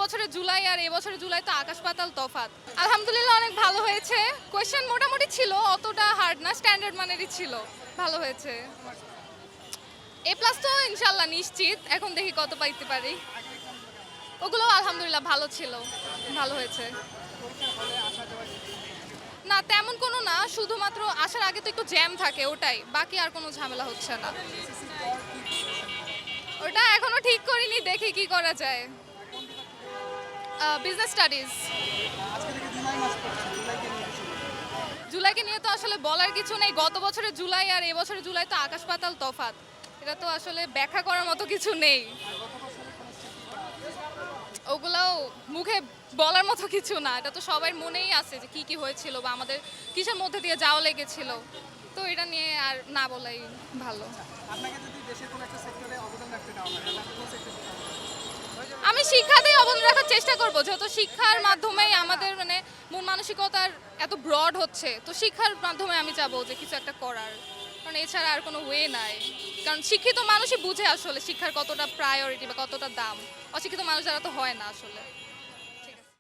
বছরের জুলাই আর এবছরের জুলাই তো আকাশ পাতাল তফাৎ। আলহামদুলিল্লাহ অনেক ভালো হয়েছে। কোয়েশ্চেন মোটামুটি ছিল, অতটা হার্ড না, স্ট্যান্ডার্ড মানেরই ছিল। ভালো হয়েছে। এ প্লাস তো ইনশাল্লাহ নিশ্চিত, এখন দেখি কত পাইতে পারি। ওগুলো আলহামদুলিল্লাহ ভালো ছিল, ভালো হয়েছে। না তেমন কোনো না, শুধুমাত্র আসার আগে তো একটু জ্যাম থাকে, ওটাই, বাকি আর কোনো ঝামেলা হচ্ছে না। ওটা এখনো ঠিক করিনি, দেখি কি করা যায়। Business studies. জুলাইকে নিয়ে তো আসলে বলার কিছু নেই, গত বছরের জুলাই আর এবছরের জুলাই তো আকাশ পাতাল তফাৎ। এটা তো আসলে ব্যাখ্যা করার মতো কিছু নেই, ওগুলাও মুখে বলার মতো কিছু না। এটা তো সবার মনেই আছে যে কি কি হয়েছিল বা আমাদের কিসের মধ্যে দিয়ে যাওয়া লেগেছিল। তো এটা নিয়ে আর না বলাই ভালো। আমি শিক্ষাতেই অবদান রাখার চেষ্টা করব, যেহেতু শিক্ষার মাধ্যমেই আমাদের মানে মন মানসিকতার এত ব্রড হচ্ছে, তো শিক্ষার মাধ্যমে আমি চাবো যে কিছু একটা করার, কারণ এছাড়া আর কোনো ওয়ে নাই। কারণ শিক্ষিত মানুষই বুঝে আসলে শিক্ষার কতটা প্রায়োরিটি বা কতটা দাম, অশিক্ষিত মানুষ যারা তো হয় না আসলে।